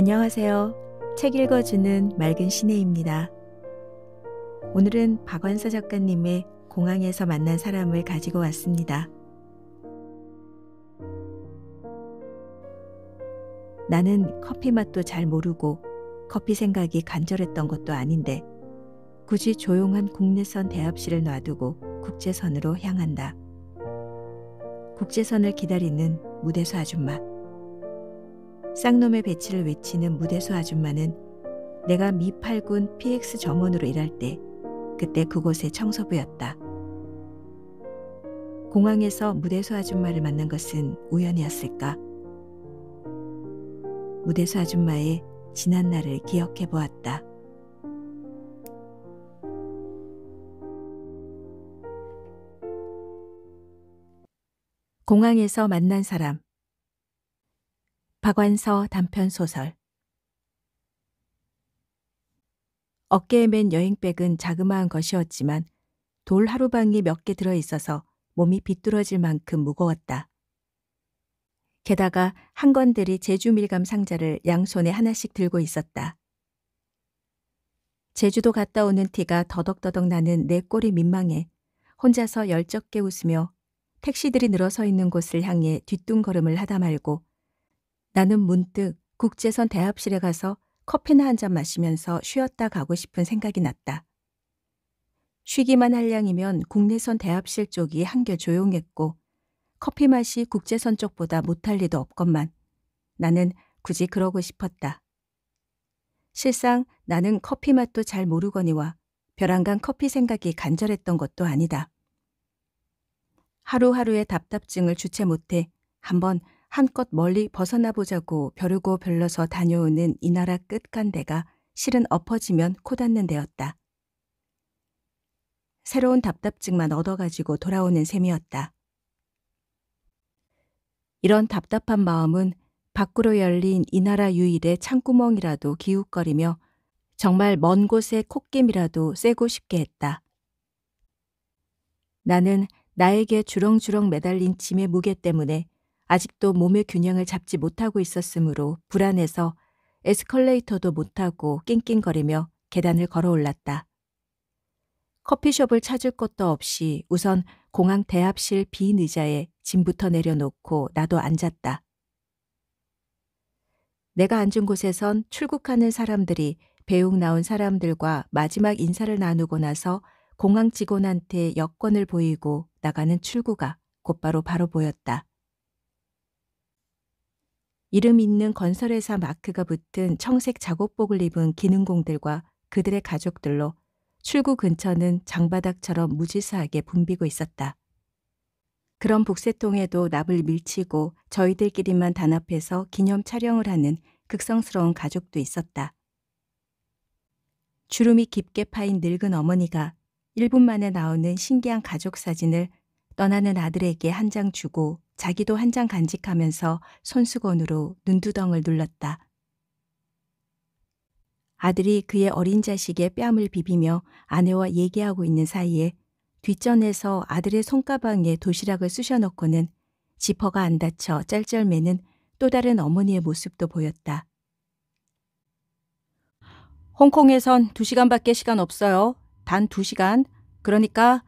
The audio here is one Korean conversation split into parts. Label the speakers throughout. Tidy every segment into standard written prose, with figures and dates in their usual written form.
Speaker 1: 안녕하세요. 책 읽어주는 맑은 시내입니다. 오늘은 박완서 작가님의 공항에서 만난 사람을 가지고 왔습니다. 나는 커피 맛도 잘 모르고 커피 생각이 간절했던 것도 아닌데 굳이 조용한 국내선 대합실을 놔두고 국제선으로 향한다. 국제선을 기다리는 무대수 아줌마. 쌍놈의 배치를 외치는 무대수 아줌마는 내가 미 8군 PX 점원으로 일할 때 그때 그곳의 청소부였다. 공항에서 무대수 아줌마를 만난 것은 우연이었을까? 무대수 아줌마의 지난 날을 기억해 보았다. 공항에서 만난 사람. 박완서 단편소설. 어깨에 맨 여행백은 자그마한 것이었지만 돌 하루방이 몇 개 들어있어서 몸이 비뚤어질 만큼 무거웠다. 게다가 한 건들이 제주 밀감 상자를 양손에 하나씩 들고 있었다. 제주도 갔다 오는 티가 더덕더덕 나는 내 꼴이 민망해 혼자서 열적게 웃으며 택시들이 늘어서 있는 곳을 향해 뒤뚱걸음을 하다 말고 나는 문득 국제선 대합실에 가서 커피나 한 잔 마시면서 쉬었다 가고 싶은 생각이 났다. 쉬기만 할 양이면 국내선 대합실 쪽이 한결 조용했고 커피 맛이 국제선 쪽보다 못할 리도 없건만 나는 굳이 그러고 싶었다. 실상 나는 커피 맛도 잘 모르거니와 벼랑간 커피 생각이 간절했던 것도 아니다. 하루하루의 답답증을 주체 못해 한번 한껏 멀리 벗어나 보자고 벼르고 별러서 다녀오는 이 나라 끝간데가 실은 엎어지면 코닿는 데였다. 새로운 답답증만 얻어가지고 돌아오는 셈이었다. 이런 답답한 마음은 밖으로 열린 이 나라 유일의 창구멍이라도 기웃거리며 정말 먼 곳의 콧김이라도 쐬고 싶게 했다. 나는 나에게 주렁주렁 매달린 짐의 무게 때문에 아직도 몸의 균형을 잡지 못하고 있었으므로 불안해서 에스컬레이터도 못하고 낑낑거리며 계단을 걸어올랐다. 커피숍을 찾을 것도 없이 우선 공항 대합실 빈 의자에 짐부터 내려놓고 나도 앉았다. 내가 앉은 곳에선 출국하는 사람들이 배웅 나온 사람들과 마지막 인사를 나누고 나서 공항 직원한테 여권을 보이고 나가는 출구가 곧바로 바로 보였다. 이름 있는 건설회사 마크가 붙은 청색 작업복을 입은 기능공들과 그들의 가족들로 출구 근처는 장바닥처럼 무지수하게 붐비고 있었다. 그런 북새통에도 납을 밀치고 저희들끼리만 단합해서 기념 촬영을 하는 극성스러운 가족도 있었다. 주름이 깊게 파인 늙은 어머니가 1분 만에 나오는 신기한 가족 사진을 떠나는 아들에게 한 장 주고 자기도 한 장 간직하면서 손수건으로 눈두덩을 눌렀다. 아들이 그의 어린 자식의 뺨을 비비며 아내와 얘기하고 있는 사이에 뒷전에서 아들의 손가방에 도시락을 쑤셔넣고는 지퍼가 안 닫혀 쩔쩔매는 또 다른 어머니의 모습도 보였다. 홍콩에선 2시간밖에 시간 없어요. 단 2시간. 그러니까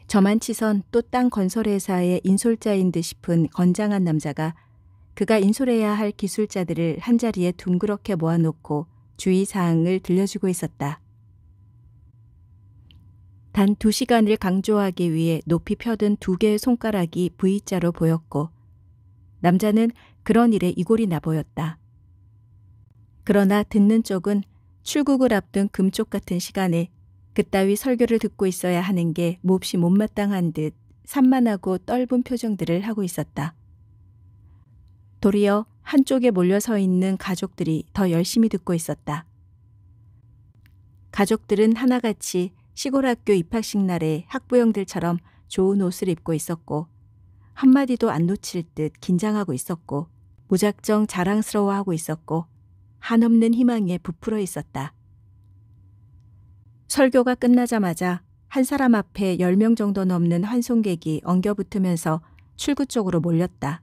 Speaker 1: 저만 치선 또 딴 건설회사의 인솔자인 듯 싶은 건장한 남자가 그가 인솔해야 할 기술자들을 한자리에 둥그렇게 모아놓고 주의사항을 들려주고 있었다. 단 2시간을 강조하기 위해 높이 펴든 2개의 손가락이 V자로 보였고 남자는 그런 일에 이골이 나 보였다. 그러나 듣는 쪽은 출국을 앞둔 금쪽 같은 시간에 그따위 설교를 듣고 있어야 하는 게 몹시 못마땅한 듯 산만하고 떫은 표정들을 하고 있었다. 도리어 한쪽에 몰려서 있는 가족들이 더 열심히 듣고 있었다. 가족들은 하나같이 시골 학교 입학식 날에 학부형들처럼 좋은 옷을 입고 있었고 한마디도 안 놓칠 듯 긴장하고 있었고 무작정 자랑스러워하고 있었고 한없는 희망에 부풀어 있었다. 설교가 끝나자마자 한 사람 앞에 10명 정도 넘는 환송객이 엉겨붙으면서 출구 쪽으로 몰렸다.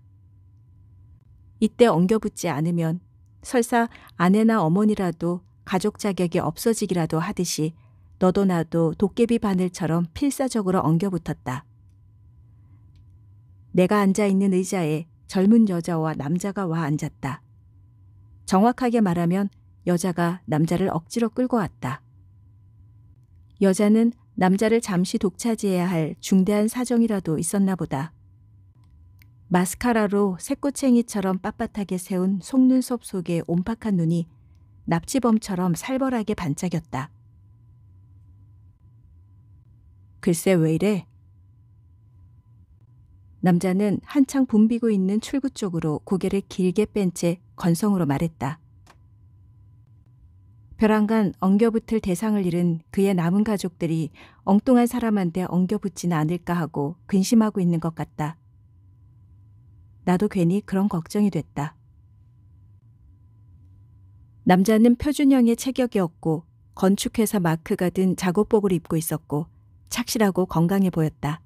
Speaker 1: 이때 엉겨붙지 않으면 설사 아내나 어머니라도 가족 자격이 없어지기라도 하듯이 너도 나도 도깨비 바늘처럼 필사적으로 엉겨붙었다. 내가 앉아있는 의자에 젊은 여자와 남자가 와 앉았다. 정확하게 말하면 여자가 남자를 억지로 끌고 왔다. 여자는 남자를 잠시 독차지해야 할 중대한 사정이라도 있었나 보다. 마스카라로 새꼬챙이처럼 빳빳하게 세운 속눈썹 속의 옴팍한 눈이 납치범처럼 살벌하게 반짝였다. 글쎄 왜 이래? 남자는 한창 붐비고 있는 출구 쪽으로 고개를 길게 뺀 채 건성으로 말했다. 벼랑간 엉겨붙을 대상을 잃은 그의 남은 가족들이 엉뚱한 사람한테 엉겨붙지는 않을까 하고 근심하고 있는 것 같다. 나도 괜히 그런 걱정이 됐다. 남자는 표준형의 체격이었고 건축회사 마크가 든 작업복을 입고 있었고 착실하고 건강해 보였다.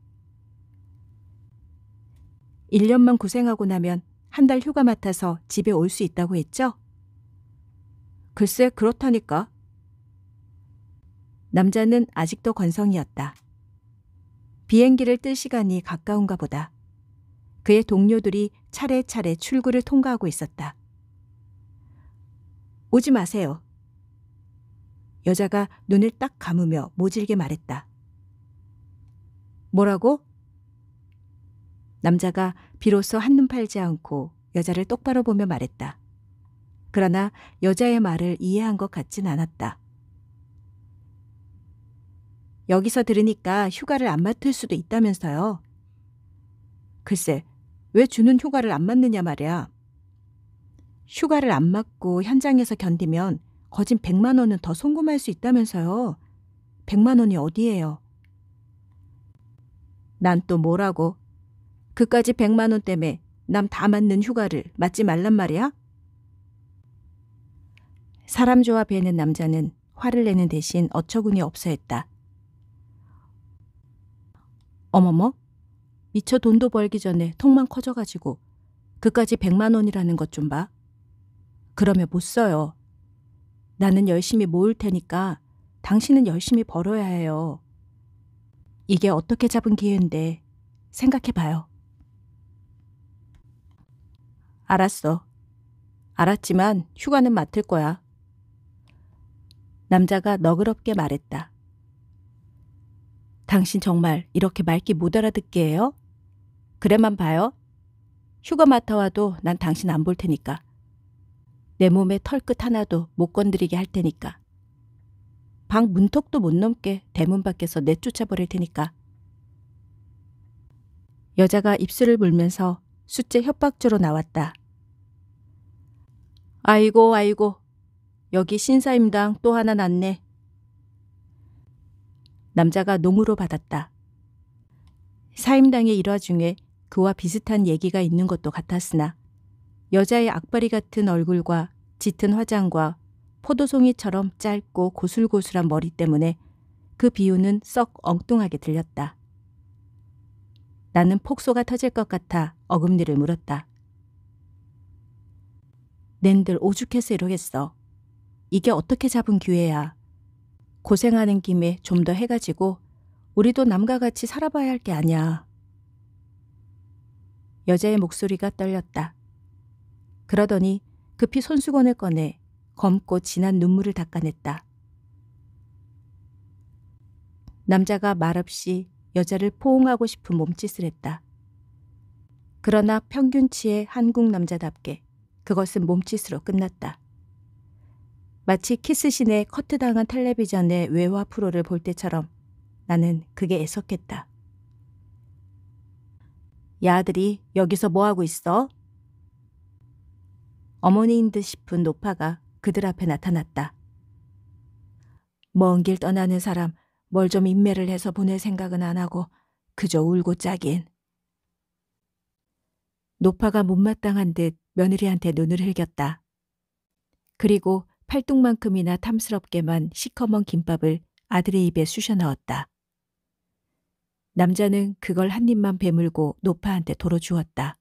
Speaker 1: 1년만 고생하고 나면 한 달 휴가 맡아서 집에 올 수 있다고 했죠? 글쎄 그렇다니까. 남자는 아직도 건성이었다. 비행기를 뜰 시간이 가까운가 보다. 그의 동료들이 차례차례 출구를 통과하고 있었다. 오지 마세요. 여자가 눈을 딱 감으며 모질게 말했다. 뭐라고? 남자가 비로소 한눈 팔지 않고 여자를 똑바로 보며 말했다. 그러나 여자의 말을 이해한 것 같진 않았다. 여기서 들으니까 휴가를 안 맡을 수도 있다면서요. 글쎄, 왜 주는 휴가를 안 맡느냐 말이야. 휴가를 안 맡고 현장에서 견디면 거진 100만 원은 더 송금할 수 있다면서요. 100만 원이 어디예요? 난 또 뭐라고? 그까지 100만 원 때문에 남 다 맞는 휴가를 맞지 말란 말이야? 사람 좋아 배는 남자는 화를 내는 대신 어처구니 없어 했다. 어머머? 미처 돈도 벌기 전에 통만 커져가지고 그까지 100만 원이라는 것 좀 봐. 그러면 못 써요. 나는 열심히 모을 테니까 당신은 열심히 벌어야 해요. 이게 어떻게 잡은 기회인데 생각해봐요. 알았어. 알았지만 휴가는 맡을 거야. 남자가 너그럽게 말했다. 당신 정말 이렇게 말귀 못 알아듣게 해요? 그래만 봐요. 휴가 맡아와도 난 당신 안 볼 테니까. 내 몸에 털끝 하나도 못 건드리게 할 테니까. 방 문턱도 못 넘게 대문 밖에서 내쫓아버릴 테니까. 여자가 입술을 물면서 숫제 협박조로 나왔다. 아이고 아이고 여기 신사임당 또 하나 났네. 남자가 농으로 받았다. 사임당의 일화 중에 그와 비슷한 얘기가 있는 것도 같았으나 여자의 악바리 같은 얼굴과 짙은 화장과 포도송이처럼 짧고 고슬고슬한 머리 때문에 그 비유는 썩 엉뚱하게 들렸다. 나는 폭소가 터질 것 같아 어금니를 물었다. 낸들 오죽해서 이러겠어. 이게 어떻게 잡은 기회야. 고생하는 김에 좀 더 해가지고 우리도 남과 같이 살아봐야 할 게 아니야. 여자의 목소리가 떨렸다. 그러더니 급히 손수건을 꺼내 검고 진한 눈물을 닦아냈다. 남자가 말없이 여자를 포옹하고 싶은 몸짓을 했다. 그러나 평균치의 한국 남자답게 그것은 몸짓으로 끝났다. 마치 키스신에 커트당한 텔레비전의 외화 프로를 볼 때처럼 나는 그게 애석했다. 야 아들이 여기서 뭐하고 있어? 어머니인 듯 싶은 노파가 그들 앞에 나타났다. 먼 길 떠나는 사람 뭘 좀 인매를 해서 보낼 생각은 안 하고 그저 울고 짜긴. 노파가 못마땅한 듯 며느리한테 눈을 흘겼다. 그리고 팔뚝만큼이나 탐스럽게만 시커먼 김밥을 아들의 입에 쑤셔 넣었다. 남자는 그걸 한 입만 베물고 노파한테 도로 주었다.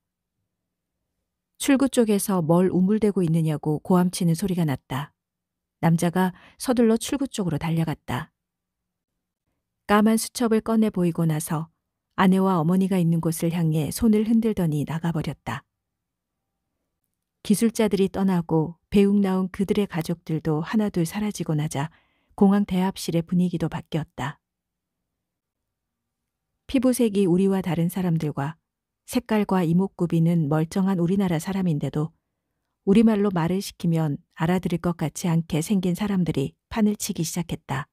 Speaker 1: 출구 쪽에서 뭘 우물대고 있느냐고 고함치는 소리가 났다. 남자가 서둘러 출구 쪽으로 달려갔다. 까만 수첩을 꺼내 보이고 나서 아내와 어머니가 있는 곳을 향해 손을 흔들더니 나가버렸다. 기술자들이 떠나고 배웅 나온 그들의 가족들도 하나둘 사라지고 나자 공항 대합실의 분위기도 바뀌었다. 피부색이 우리와 다른 사람들과 색깔과 이목구비는 멀쩡한 우리나라 사람인데도 우리말로 말을 시키면 알아들을 것 같지 않게 생긴 사람들이 판을 치기 시작했다.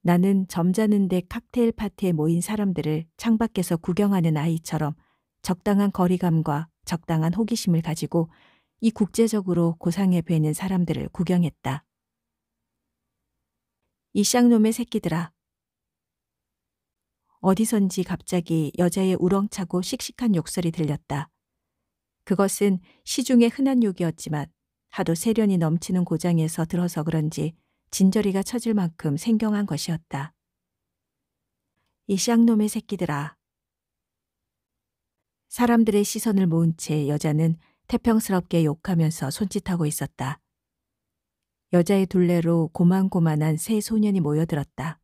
Speaker 1: 나는 점잖은데 칵테일 파티에 모인 사람들을 창밖에서 구경하는 아이처럼 적당한 거리감과 적당한 호기심을 가지고 이 국제적으로 고상해 보이는 사람들을 구경했다. 이 쌍놈의 새끼들아. 어디선지 갑자기 여자의 우렁차고 씩씩한 욕설이 들렸다. 그것은 시중의 흔한 욕이었지만 하도 세련이 넘치는 고장에서 들어서 그런지 진저리가 쳐질 만큼 생경한 것이었다. 이 쌍놈의 새끼들아. 사람들의 시선을 모은 채 여자는 태평스럽게 욕하면서 손짓하고 있었다. 여자의 둘레로 고만고만한 세 소년이 모여들었다.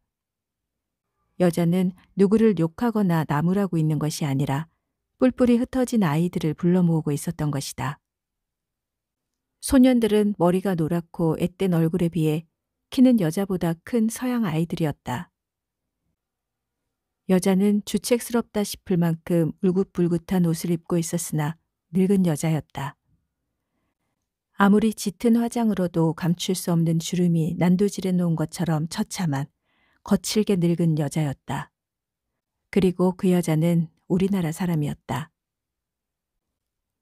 Speaker 1: 여자는 누구를 욕하거나 나무라고 있는 것이 아니라 뿔뿔이 흩어진 아이들을 불러 모으고 있었던 것이다. 소년들은 머리가 노랗고 앳된 얼굴에 비해 키는 여자보다 큰 서양 아이들이었다. 여자는 주책스럽다 싶을 만큼 울긋불긋한 옷을 입고 있었으나 늙은 여자였다. 아무리 짙은 화장으로도 감출 수 없는 주름이 난도질해 놓은 것처럼 처참한 거칠게 늙은 여자였다. 그리고 그 여자는 우리나라 사람이었다.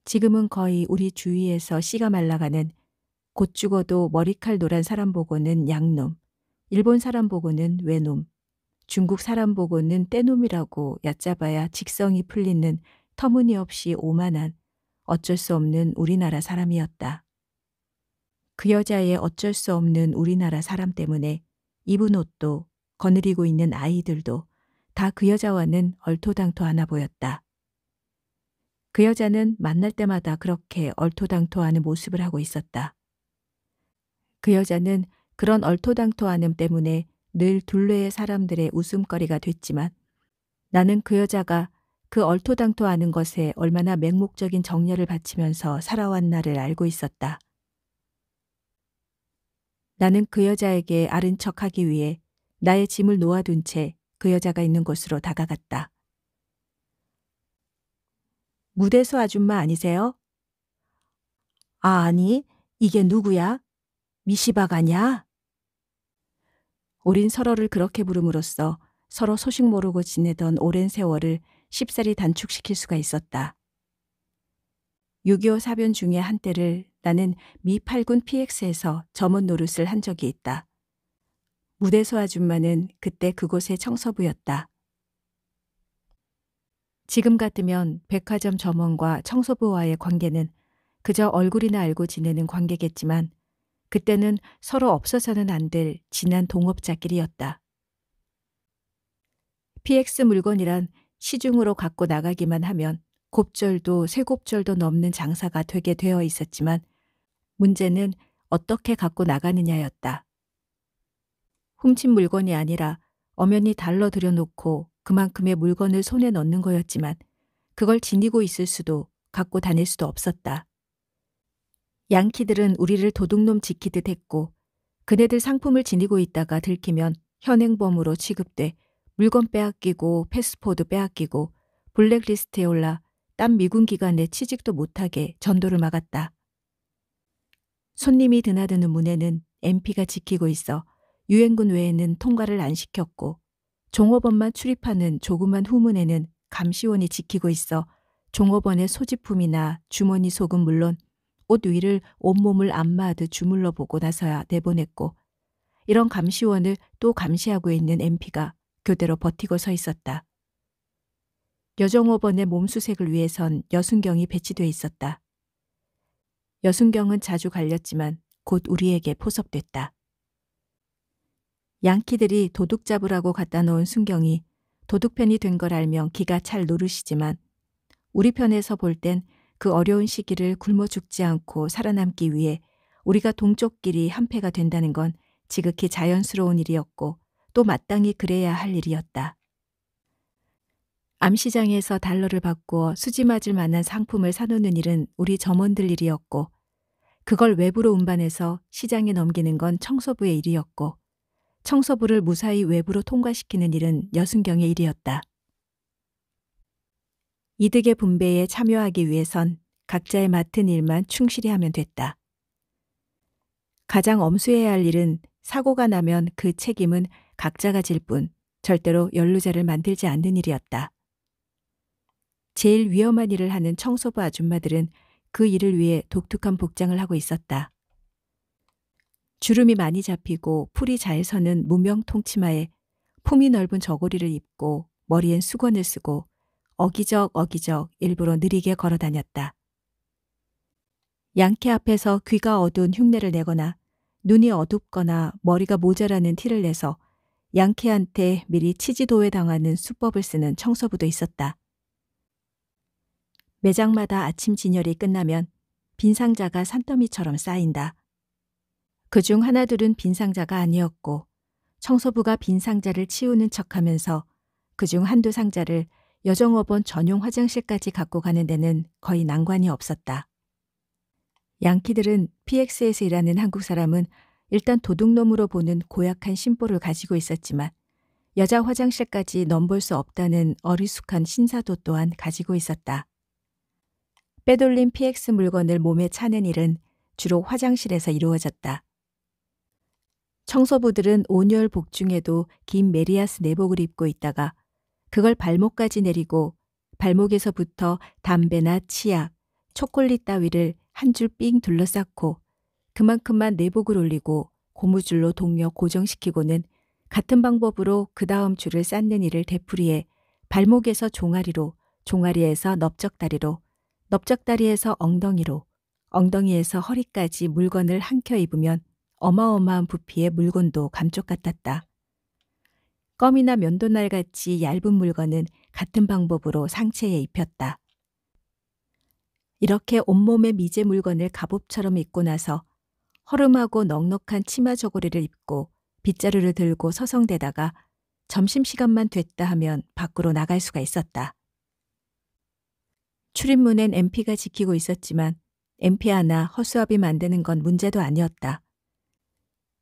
Speaker 1: 지금은 거의 우리 주위에서 씨가 말라가는 곧 죽어도 머리칼 노란 사람 보고는 양놈, 일본 사람 보고는 외놈, 중국 사람 보고는 떼놈이라고 얕잡아야 직성이 풀리는 터무니없이 오만한 어쩔 수 없는 우리나라 사람이었다. 그 여자의 어쩔 수 없는 우리나라 사람 때문에 입은 옷도 거느리고 있는 아이들도 다 그 여자와는 얼토당토하나 보였다. 그 여자는 만날 때마다 그렇게 얼토당토하는 모습을 하고 있었다. 그 여자는 그런 얼토당토함 때문에 늘 둘레의 사람들의 웃음거리가 됐지만 나는 그 여자가 그 얼토당토하는 것에 얼마나 맹목적인 정열을 바치면서 살아왔나를 알고 있었다. 나는 그 여자에게 아른 척하기 위해 나의 짐을 놓아둔 채 그 여자가 있는 곳으로 다가갔다. 무대소 아줌마 아니세요? 아, 아니, 이게 누구야? 미시바가냐? 우린 서로를 그렇게 부름으로써 서로 소식 모르고 지내던 오랜 세월을 쉽사리 단축시킬 수가 있었다. 6.25 사변 중에 한때를 나는 미 8군 PX에서 점원 노릇을 한 적이 있다. 무대소 아줌마는 그때 그곳의 청소부였다. 지금 같으면 백화점 점원과 청소부와의 관계는 그저 얼굴이나 알고 지내는 관계겠지만 그때는 서로 없어서는 안 될 진한 동업자끼리였다. PX 물건이란 시중으로 갖고 나가기만 하면 곱절도 쇠곱절도 넘는 장사가 되게 되어 있었지만 문제는 어떻게 갖고 나가느냐였다. 훔친 물건이 아니라 엄연히 달러 들여놓고 그만큼의 물건을 손에 넣는 거였지만 그걸 지니고 있을 수도 갖고 다닐 수도 없었다. 양키들은 우리를 도둑놈 지키듯 했고 그네들 상품을 지니고 있다가 들키면 현행범으로 취급돼 물건 빼앗기고 패스포드 빼앗기고 블랙리스트에 올라 딴 미군 기관에 취직도 못하게 전도를 막았다. 손님이 드나드는 문에는 MP가 지키고 있어 유엔군 외에는 통과를 안 시켰고 종업원만 출입하는 조그만 후문에는 감시원이 지키고 있어 종업원의 소지품이나 주머니 속은 물론 옷 위를 온몸을 안마하듯 주물러 보고 나서야 내보냈고 이런 감시원을 또 감시하고 있는 MP가 교대로 버티고 서 있었다. 여종업원의 몸수색을 위해선 여순경이 배치돼 있었다. 여순경은 자주 갈렸지만 곧 우리에게 포섭됐다. 양키들이 도둑 잡으라고 갖다 놓은 순경이 도둑편이 된 걸 알면 기가 찰 노릇이지만 우리 편에서 볼 땐 그 어려운 시기를 굶어 죽지 않고 살아남기 위해 우리가 동쪽끼리 한패가 된다는 건 지극히 자연스러운 일이었고 또 마땅히 그래야 할 일이었다. 암시장에서 달러를 바꾸어 수지 맞을 만한 상품을 사놓는 일은 우리 점원들 일이었고 그걸 외부로 운반해서 시장에 넘기는 건 청소부의 일이었고 청소부를 무사히 외부로 통과시키는 일은 여순경의 일이었다. 이득의 분배에 참여하기 위해선 각자의 맡은 일만 충실히 하면 됐다. 가장 엄수해야 할 일은 사고가 나면 그 책임은 각자가 질 뿐 절대로 연루자를 만들지 않는 일이었다. 제일 위험한 일을 하는 청소부 아줌마들은 그 일을 위해 독특한 복장을 하고 있었다. 주름이 많이 잡히고 풀이 잘 서는 무명 통치마에 품이 넓은 저고리를 입고 머리엔 수건을 쓰고 어기적 일부러 느리게 걸어 다녔다. 양캐 앞에서 귀가 어두운 흉내를 내거나 눈이 어둡거나 머리가 모자라는 티를 내서 양캐한테 미리 치지도에 당하는 수법을 쓰는 청소부도 있었다. 매장마다 아침 진열이 끝나면 빈 상자가 산더미처럼 쌓인다. 그중 하나둘은 빈 상자가 아니었고 청소부가 빈 상자를 치우는 척하면서 그중 한두 상자를 여정업원 전용 화장실까지 갖고 가는 데는 거의 난관이 없었다. 양키들은 PX에서 일하는 한국 사람은 일단 도둑놈으로 보는 고약한 심보를 가지고 있었지만 여자 화장실까지 넘볼 수 없다는 어리숙한 신사도 또한 가지고 있었다. 빼돌린 PX 물건을 몸에 차는 일은 주로 화장실에서 이루어졌다. 청소부들은 온열 복중에도 긴 메리아스 내복을 입고 있다가 그걸 발목까지 내리고 발목에서부터 담배나 치약, 초콜릿 따위를 한 줄 삥 둘러싸고 그만큼만 내복을 올리고 고무줄로 동력 고정시키고는 같은 방법으로 그 다음 줄을 쌓는 일을 되풀이해 발목에서 종아리로, 종아리에서 넓적다리로, 넓적다리에서 엉덩이로, 엉덩이에서 허리까지 물건을 한켜 입으면 어마어마한 부피의 물건도 감쪽 같았다. 껌이나 면도날같이 얇은 물건은 같은 방법으로 상체에 입혔다. 이렇게 온몸에 미제 물건을 갑옷처럼 입고 나서 허름하고 넉넉한 치마 저고리를 입고 빗자루를 들고 서성대다가 점심시간만 됐다 하면 밖으로 나갈 수가 있었다. 출입문엔 MP가 지키고 있었지만 MP 하나 허수아비 만드는 건 문제도 아니었다.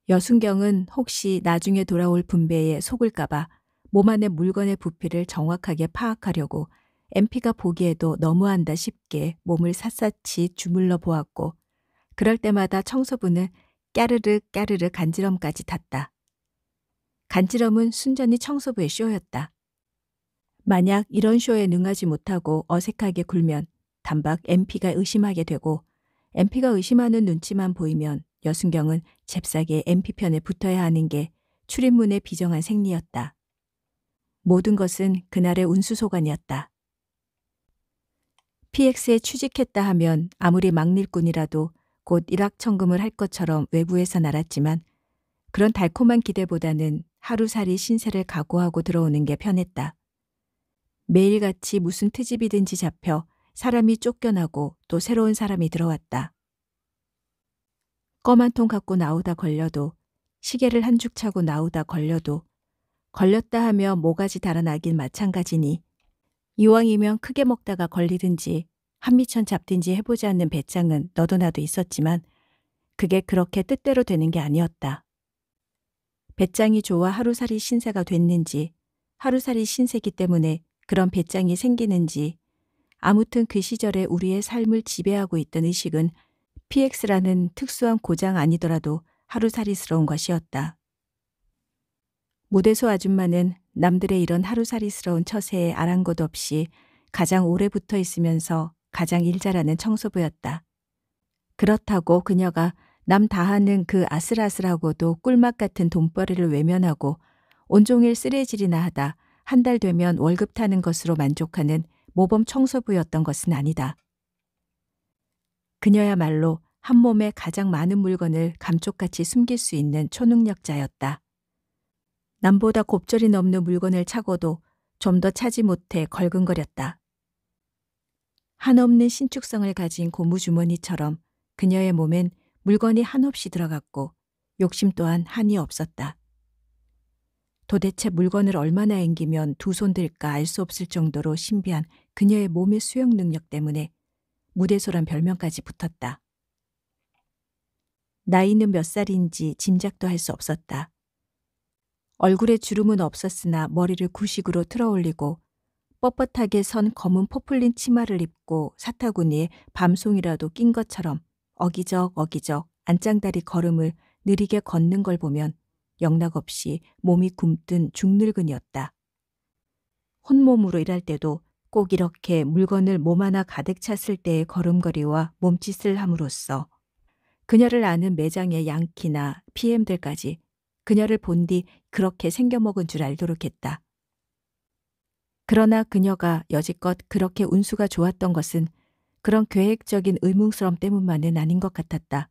Speaker 1: 여순경은 혹시 나중에 돌아올 분배에 속을까봐 몸 안의 물건의 부피를 정확하게 파악하려고 MP가 보기에도 너무한다 싶게 몸을 샅샅이 주물러 보았고 그럴 때마다 청소부는 까르르 간지럼까지 탔다. 간지럼은 순전히 청소부의 쇼였다. 만약 이런 쇼에 능하지 못하고 어색하게 굴면 단박 MP가 의심하게 되고 MP가 의심하는 눈치만 보이면 여순경은 잽싸게 MP 편에 붙어야 하는 게 출입문의 비정한 생리였다. 모든 것은 그날의 운수소관이었다. PX에 취직했다 하면 아무리 막일꾼이라도 곧 일확천금을 할 것처럼 외부에서 날았지만 그런 달콤한 기대보다는 하루살이 신세를 각오하고 들어오는 게 편했다. 매일같이 무슨 트집이든지 잡혀 사람이 쫓겨나고 또 새로운 사람이 들어왔다. 껌 한 통 갖고 나오다 걸려도 시계를 한 죽 차고 나오다 걸려도 걸렸다 하며 모가지 달아나긴 마찬가지니 이왕이면 크게 먹다가 걸리든지 한미천 잡든지 해보지 않는 배짱은 너도 나도 있었지만 그게 그렇게 뜻대로 되는 게 아니었다. 배짱이 좋아 하루살이 신세가 됐는지 하루살이 신세기 때문에 그런 배짱이 생기는지 아무튼 그 시절에 우리의 삶을 지배하고 있던 의식은 PX라는 특수한 고장 아니더라도 하루살이스러운 것이었다. 무대소 아줌마는 남들의 이런 하루살이스러운 처세에 아랑곳 없이 가장 오래 붙어 있으면서 가장 일 잘하는 청소부였다. 그렇다고 그녀가 남 다하는 그 아슬아슬하고도 꿀맛 같은 돈벌이를 외면하고 온종일 쓰레질이나 하다 한 달 되면 월급 타는 것으로 만족하는 모범 청소부였던 것은 아니다. 그녀야말로 한 몸에 가장 많은 물건을 감쪽같이 숨길 수 있는 초능력자였다. 남보다 곱절이 넘는 물건을 차고도 좀 더 차지 못해 걸근거렸다. 한없는 신축성을 가진 고무주머니처럼 그녀의 몸엔 물건이 한없이 들어갔고 욕심 또한 한이 없었다. 도대체 물건을 얼마나 앵기면 두 손 들까 알 수 없을 정도로 신비한 그녀의 몸의 수영 능력 때문에 무대소란 별명까지 붙었다. 나이는 몇 살인지 짐작도 할 수 없었다. 얼굴에 주름은 없었으나 머리를 구식으로 틀어올리고 뻣뻣하게 선 검은 포플린 치마를 입고 사타구니에 밤송이라도 낀 것처럼 어기적 안짱다리 걸음을 느리게 걷는 걸 보면 영락없이 몸이 굼뜬 중늙은이였다. 혼몸으로 일할 때도 꼭 이렇게 물건을 몸 하나 가득 찼을 때의 걸음걸이와 몸짓을 함으로써 그녀를 아는 매장의 양키나 PM들까지 그녀를 본 뒤 그렇게 생겨먹은 줄 알도록 했다. 그러나 그녀가 여지껏 그렇게 운수가 좋았던 것은 그런 계획적인 의문스러움 때문만은 아닌 것 같았다.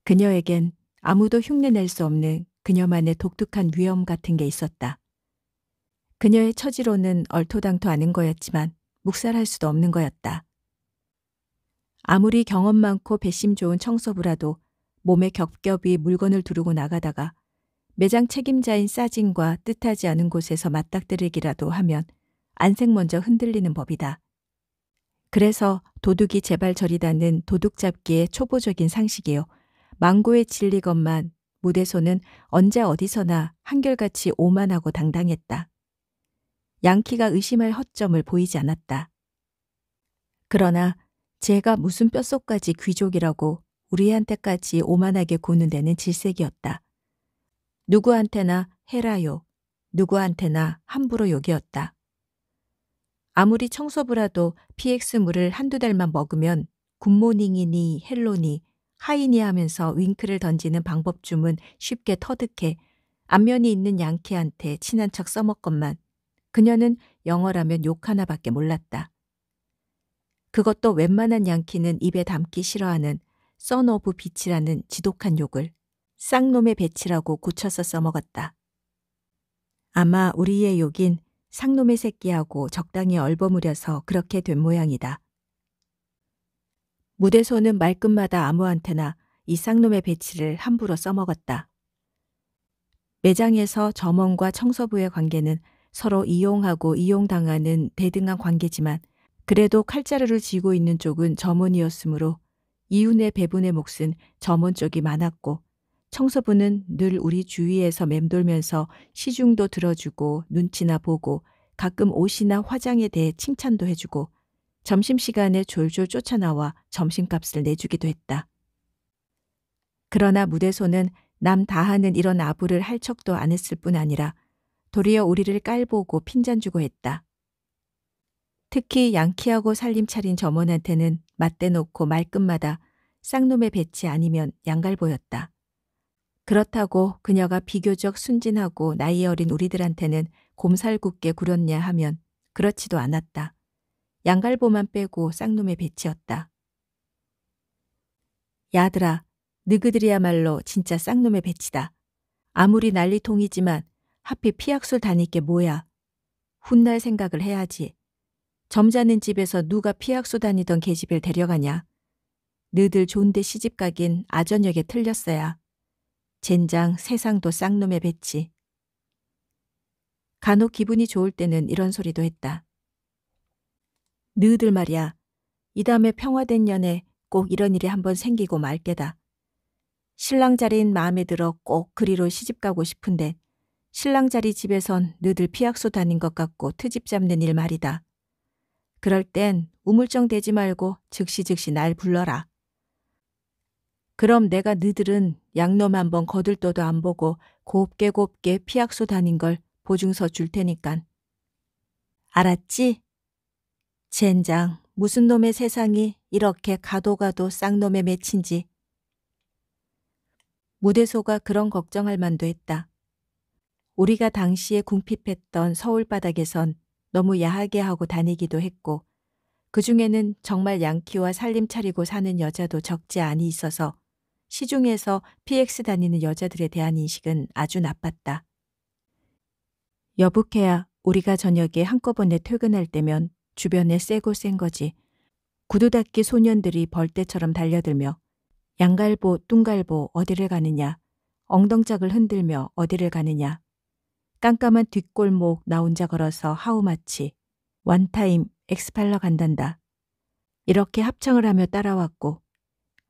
Speaker 1: 그녀에겐 아무도 흉내낼 수 없는 그녀만의 독특한 위엄 같은 게 있었다. 그녀의 처지로는 얼토당토 않은 거였지만 묵살할 수도 없는 거였다. 아무리 경험 많고 배심 좋은 청소부라도 몸에 겹겹이 물건을 두르고 나가다가 매장 책임자인 사진과 뜻하지 않은 곳에서 맞닥뜨리기라도 하면 안색 먼저 흔들리는 법이다. 그래서 도둑이 제발 저리다는 도둑잡기의 초보적인 상식이요. 망고에 질리건만 무대소는 언제 어디서나 한결같이 오만하고 당당했다. 양키가 의심할 허점을 보이지 않았다. 그러나 제가 무슨 뼛속까지 귀족이라고 우리한테까지 오만하게 구는 데는 질색이었다. 누구한테나 해라요. 누구한테나 함부로 욕이었다. 아무리 청소부라도 PX물을 한두 달만 먹으면 굿모닝이니 헬로니 하이니 하면서 윙크를 던지는 방법쯤은 쉽게 터득해 안면이 있는 양키한테 친한 척 써먹건만 그녀는 영어라면 욕 하나밖에 몰랐다. 그것도 웬만한 양키는 입에 담기 싫어하는 선 오브 비치라는 지독한 욕을 쌍놈의 배치라고 고쳐서 써먹었다. 아마 우리의 욕인 상놈의 새끼하고 적당히 얼버무려서 그렇게 된 모양이다. 무대소는 말끝마다 아무한테나 이 쌍놈의 배치를 함부로 써먹었다. 매장에서 점원과 청소부의 관계는 서로 이용하고 이용당하는 대등한 관계지만 그래도 칼자루를 쥐고 있는 쪽은 점원이었으므로 이윤의 배분의 몫은 점원 쪽이 많았고 청소부는 늘 우리 주위에서 맴돌면서 시중도 들어주고 눈치나 보고 가끔 옷이나 화장에 대해 칭찬도 해주고 점심시간에 졸졸 쫓아나와 점심값을 내주기도 했다. 그러나 무대소는 남 다하는 이런 아부를 할 척도 안 했을 뿐 아니라 도리어 우리를 깔보고 핀잔주고 했다. 특히 양키하고 살림 차린 점원한테는 맞대놓고 말끝마다 쌍놈의 배치 아니면 양갈보였다. 그렇다고 그녀가 비교적 순진하고 나이 어린 우리들한테는 곰살궂게 굴었냐 하면 그렇지도 않았다. 양갈보만 빼고 쌍놈의 배치였다. 야들아, 너희들이야말로 진짜 쌍놈의 배치다. 아무리 난리통이지만 하필 피약술 다닐 게 뭐야. 훗날 생각을 해야지. 점잖은 집에서 누가 피약소 다니던 계집애를 데려가냐. 너희들 좋은데 시집가긴 아저녁에 틀렸어야. 젠장 세상도 쌍놈의 배치. 간혹 기분이 좋을 때는 이런 소리도 했다. 너희들 말이야. 이 다음에 평화된 년에 꼭 이런 일이 한번 생기고 말 게다. 신랑 자리인 마음에 들어 꼭 그리로 시집가고 싶은데 신랑 자리 집에선 너희들 피약소 다닌 것 같고 트집 잡는 일 말이다. 그럴 땐 우물정 대지 말고 즉시 날 불러라. 그럼 내가 너희들은 양놈 한번 거들떠도 안 보고 곱게 피약소 다닌 걸 보증서 줄 테니깐. 알았지? 젠장 무슨 놈의 세상이 이렇게 가도 쌍놈에 맺힌지. 무대소가 그런 걱정할 만도 했다. 우리가 당시에 궁핍했던 서울바닥에선 너무 야하게 하고 다니기도 했고 그중에는 정말 양키와 살림 차리고 사는 여자도 적지 않이 있어서 시중에서 PX 다니는 여자들에 대한 인식은 아주 나빴다. 여북해야 우리가 저녁에 한꺼번에 퇴근할 때면 주변에 세고 센 거지. 구두닦이 소년들이 벌떼처럼 달려들며 양갈보 뚱갈보 어디를 가느냐, 엉덩짝을 흔들며 어디를 가느냐, 깜깜한 뒷골목 나 혼자 걸어서 하우마치, 원타임 엑스팔러 간단다. 이렇게 합창을 하며 따라왔고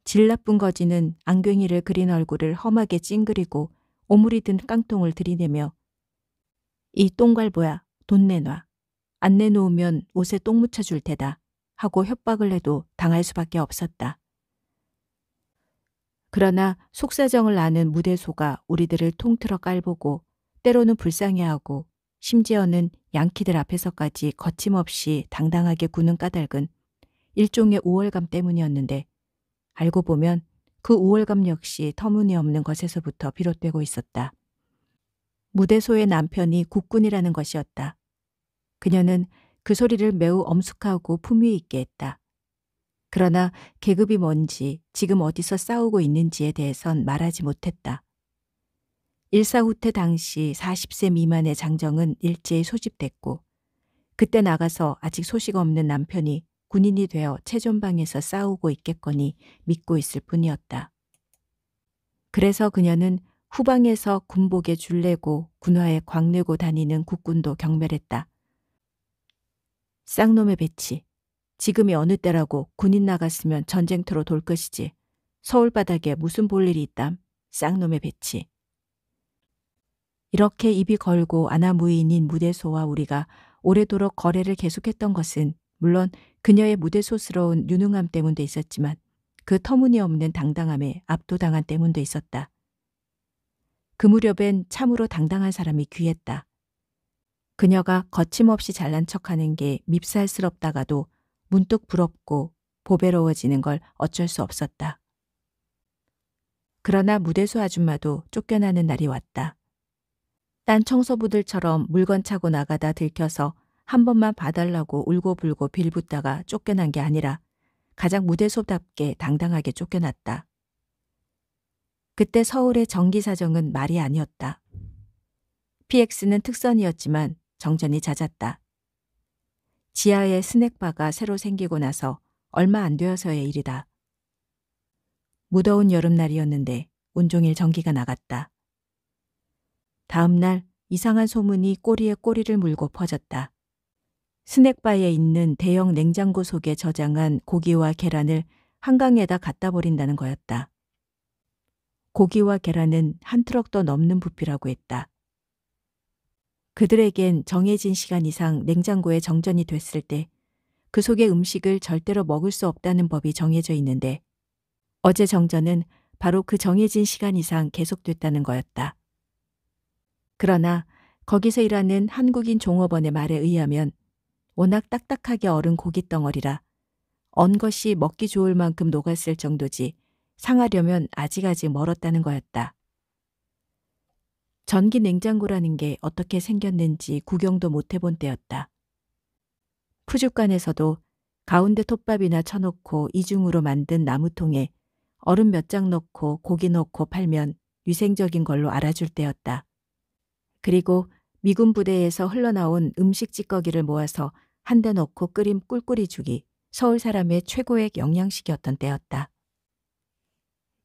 Speaker 1: 질 나쁜 거지는 앙괭이를 그린 얼굴을 험하게 찡그리고 오물이 든 깡통을 들이대며 이 똥갈보야 돈 내놔. 안 내놓으면 옷에 똥 묻혀줄 테다 하고 협박을 해도 당할 수밖에 없었다. 그러나 속사정을 아는 무대소가 우리들을 통틀어 깔보고 때로는 불쌍해하고 심지어는 양키들 앞에서까지 거침없이 당당하게 구는 까닭은 일종의 우월감 때문이었는데 알고 보면 그 우월감 역시 터무니없는 것에서부터 비롯되고 있었다. 무대소의 남편이 국군이라는 것이었다. 그녀는 그 소리를 매우 엄숙하고 품위 있게 했다. 그러나 계급이 뭔지 지금 어디서 싸우고 있는지에 대해선 말하지 못했다. 일사후퇴 당시 40세 미만의 장정은 일제히 소집됐고 그때 나가서 아직 소식 없는 남편이 군인이 되어 최전방에서 싸우고 있겠거니 믿고 있을 뿐이었다. 그래서 그녀는 후방에서 군복에 줄내고 군화에 광내고 다니는 국군도 경멸했다. 쌍놈의 배치. 지금이 어느 때라고 군인 나갔으면 전쟁터로 돌 것이지. 서울 바닥에 무슨 볼 일이 있담. 쌍놈의 배치. 이렇게 입이 걸고 아나무인인 무대소와 우리가 오래도록 거래를 계속했던 것은 물론 그녀의 무대소스러운 유능함 때문도 있었지만 그 터무니없는 당당함에 압도당한 때문도 있었다. 그 무렵엔 참으로 당당한 사람이 귀했다. 그녀가 거침없이 잘난 척하는 게 밉살스럽다가도 문득 부럽고 보배로워지는 걸 어쩔 수 없었다. 그러나 무대소 아줌마도 쫓겨나는 날이 왔다. 딴 청소부들처럼 물건 차고 나가다 들켜서 한 번만 봐달라고 울고불고 빌붙다가 쫓겨난 게 아니라 가장 무대소답게 당당하게 쫓겨났다. 그때 서울의 정기사정은 말이 아니었다. PX는 특선이었지만 정전이 잦았다. 지하에 스낵바가 새로 생기고 나서 얼마 안 되어서의 일이다. 무더운 여름날이었는데 온종일 전기가 나갔다. 다음 날 이상한 소문이 꼬리에 꼬리를 물고 퍼졌다. 스낵바에 있는 대형 냉장고 속에 저장한 고기와 계란을 한강에다 갖다 버린다는 거였다. 고기와 계란은 한 트럭도 넘는 부피라고 했다. 그들에겐 정해진 시간 이상 냉장고에 정전이 됐을 때 그 속의 음식을 절대로 먹을 수 없다는 법이 정해져 있는데 어제 정전은 바로 그 정해진 시간 이상 계속됐다는 거였다. 그러나 거기서 일하는 한국인 종업원의 말에 의하면 워낙 딱딱하게 얼은 고깃덩어리라 언 것이 먹기 좋을 만큼 녹았을 정도지 상하려면 아직 멀었다는 거였다. 전기 냉장고라는 게 어떻게 생겼는지 구경도 못 해본 때였다. 푸죽간에서도 가운데 톱밥이나 쳐놓고 이중으로 만든 나무통에 얼음 몇 장 넣고 고기 넣고 팔면 위생적인 걸로 알아줄 때였다. 그리고 미군 부대에서 흘러나온 음식 찌꺼기를 모아서 한 대 넣고 끓인 꿀꿀이죽이 서울 사람의 최고의 영양식이었던 때였다.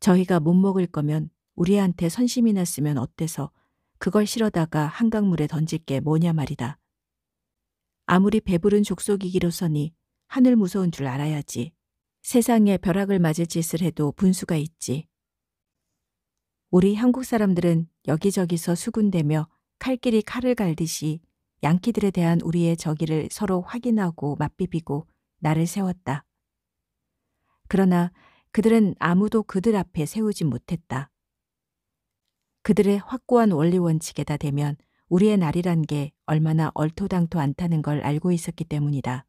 Speaker 1: 저희가 못 먹을 거면 우리한테 선심이 났으면 어때서 그걸 실어다가 한강물에 던질 게 뭐냐 말이다. 아무리 배부른 족속이기로서니 하늘 무서운 줄 알아야지. 세상에 벼락을 맞을 짓을 해도 분수가 있지. 우리 한국 사람들은 여기저기서 수군대며 칼길이 칼을 갈듯이 양키들에 대한 우리의 저기를 서로 확인하고 맞비비고 나를 세웠다. 그러나 그들은 아무도 그들 앞에 세우지 못했다. 그들의 확고한 원리 원칙에다 대면 우리의 날이란 게 얼마나 얼토당토 않다는 걸 알고 있었기 때문이다.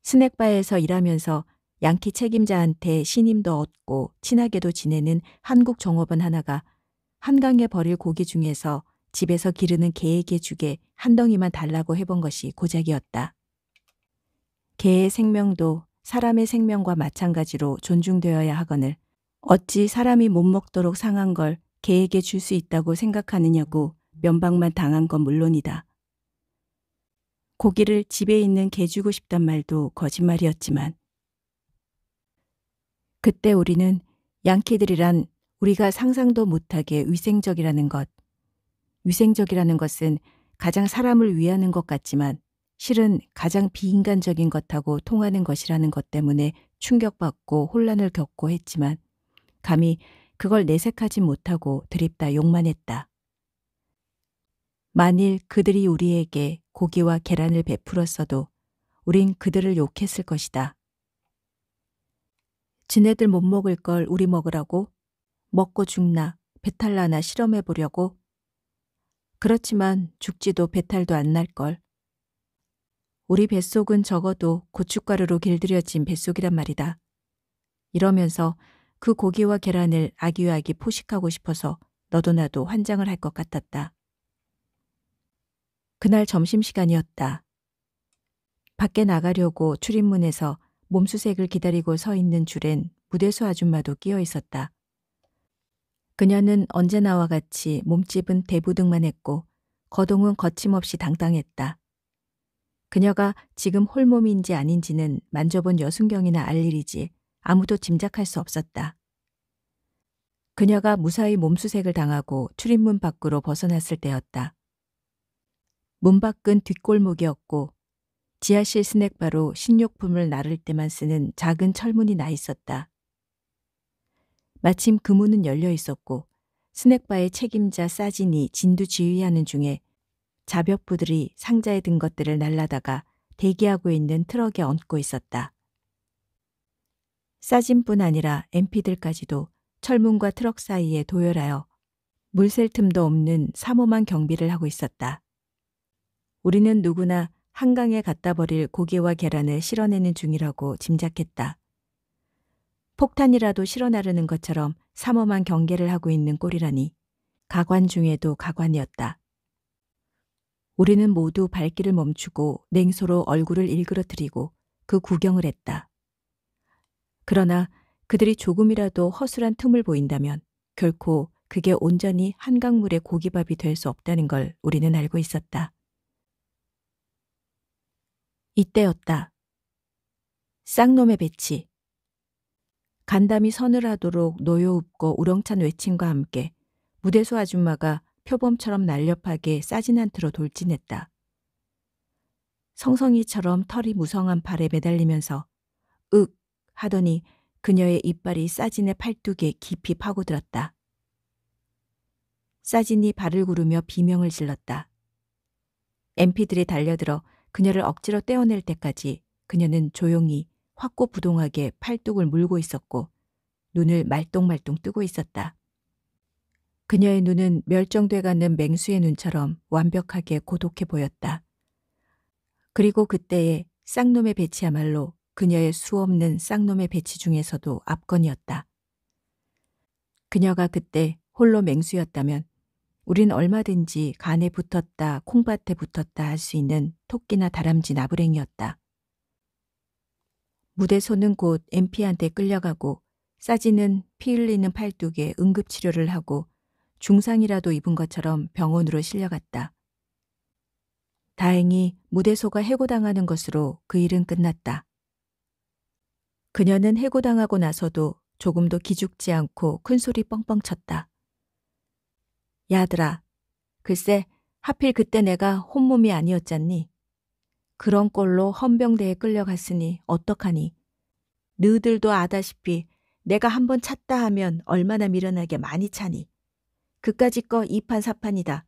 Speaker 1: 스낵바에서 일하면서 양키 책임자한테 신임도 얻고 친하게도 지내는 한국 종업원 하나가 한강에 버릴 고기 중에서 집에서 기르는 개에게 주게 한 덩이만 달라고 해본 것이 고작이었다. 개의 생명도 사람의 생명과 마찬가지로 존중되어야 하거늘 어찌 사람이 못 먹도록 상한 걸 개에게 줄 수 있다고 생각하느냐고 면박만 당한 건 물론이다. 고기를 집에 있는 개 주고 싶단 말도 거짓말이었지만 그때 우리는 양키들이란 우리가 상상도 못하게 위생적이라는 것은 가장 사람을 위하는 것 같지만 실은 가장 비인간적인 것하고 통하는 것이라는 것 때문에 충격받고 혼란을 겪고 했지만 감히 그걸 내색하지 못하고 드립다 욕만 했다. 만일 그들이 우리에게 고기와 계란을 베풀었어도 우린 그들을 욕했을 것이다. 지네들 못 먹을 걸 우리 먹으라고? 먹고 죽나 배탈 나나 실험해 보려고? 그렇지만 죽지도 배탈도 안 날걸. 우리 뱃속은 적어도 고춧가루로 길들여진 뱃속이란 말이다. 이러면서 그 고기와 계란을 아기유아기 포식하고 싶어서 너도 나도 환장을 할 것 같았다. 그날 점심시간이었다. 밖에 나가려고 출입문에서 몸수색을 기다리고 서 있는 줄엔 무대수 아줌마도 끼어 있었다. 그녀는 언제나와 같이 몸집은 대부등만 했고 거동은 거침없이 당당했다. 그녀가 지금 홀몸인지 아닌지는 만져본 여순경이나 알 일이지 아무도 짐작할 수 없었다. 그녀가 무사히 몸수색을 당하고 출입문 밖으로 벗어났을 때였다. 문 밖은 뒷골목이었고 지하실 스낵바로 식료품을 나를 때만 쓰는 작은 철문이 나 있었다. 마침 그 문은 열려 있었고 스낵바의 책임자 싸진이 진두지휘하는 중에 자벽부들이 상자에 든 것들을 날라다가 대기하고 있는 트럭에 얹고 있었다. 싸진뿐 아니라 MP들까지도 철문과 트럭 사이에 도열하여 물샐 틈도 없는 삼엄한 경비를 하고 있었다. 우리는 누구나 한강에 갖다 버릴 고기와 계란을 실어내는 중이라고 짐작했다. 폭탄이라도 실어 나르는 것처럼 삼엄한 경계를 하고 있는 꼴이라니 가관 중에도 가관이었다. 우리는 모두 발길을 멈추고 냉소로 얼굴을 일그러뜨리고 그 구경을 했다. 그러나 그들이 조금이라도 허술한 틈을 보인다면 결코 그게 온전히 한강물의 고기밥이 될 수 없다는 걸 우리는 알고 있었다. 이때였다. 쌍놈의 배치. 간담이 서늘하도록 노여웁고 우렁찬 외침과 함께 무대수 아줌마가 표범처럼 날렵하게 싸진 한 트로 돌진했다. 성성이처럼 털이 무성한 팔에 매달리면서 윽 하더니 그녀의 이빨이 싸진의 팔뚝에 깊이 파고들었다. 싸진이 발을 구르며 비명을 질렀다. MP들이 달려들어 그녀를 억지로 떼어낼 때까지 그녀는 조용히 확고부동하게 팔뚝을 물고 있었고 눈을 말똥말똥 뜨고 있었다. 그녀의 눈은 멸종돼가는 맹수의 눈처럼 완벽하게 고독해 보였다. 그리고 그때의 쌍놈의 배치야말로 그녀의 수없는 쌍놈의 배치 중에서도 압권이었다. 그녀가 그때 홀로 맹수였다면 우린 얼마든지 간에 붙었다 콩밭에 붙었다 할 수 있는 토끼나 다람쥐 나부랭이였다. 무대소는 곧 MP한테 끌려가고 싸지는 피 흘리는 팔뚝에 응급치료를 하고 중상이라도 입은 것처럼 병원으로 실려갔다. 다행히 무대소가 해고당하는 것으로 그 일은 끝났다. 그녀는 해고당하고 나서도 조금도 기죽지 않고 큰소리 뻥뻥 쳤다. 야들아, 글쎄 하필 그때 내가 혼몸이 아니었잖니. 그런 꼴로 헌병대에 끌려갔으니 어떡하니. 너희들도 아다시피 내가 한번 찼다 하면 얼마나 미련하게 많이 차니. 그까짓 거 이판사판이다.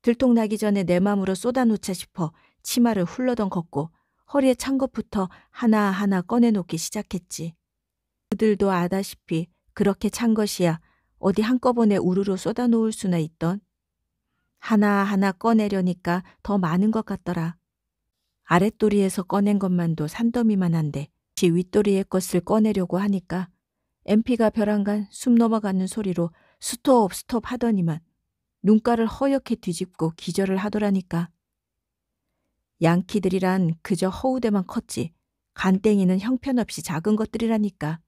Speaker 1: 들통나기 전에 내 맘으로 쏟아놓자 싶어 치마를 훌러덩 걷고 허리에 찬 것부터 하나하나 꺼내놓기 시작했지. 그들도 아다시피 그렇게 찬 것이야 어디 한꺼번에 우르르 쏟아놓을 수나 있던. 하나하나 꺼내려니까 더 많은 것 같더라. 아랫도리에서 꺼낸 것만도 산더미만 한데 윗도리의 것을 꺼내려고 하니까 MP가 벼랑간 숨 넘어가는 소리로 스톱 스톱 하더니만 눈가를 허옇게 뒤집고 기절을 하더라니까. 양키들이란 그저 허우대만 컸지 간땡이는 형편없이 작은 것들이라니까.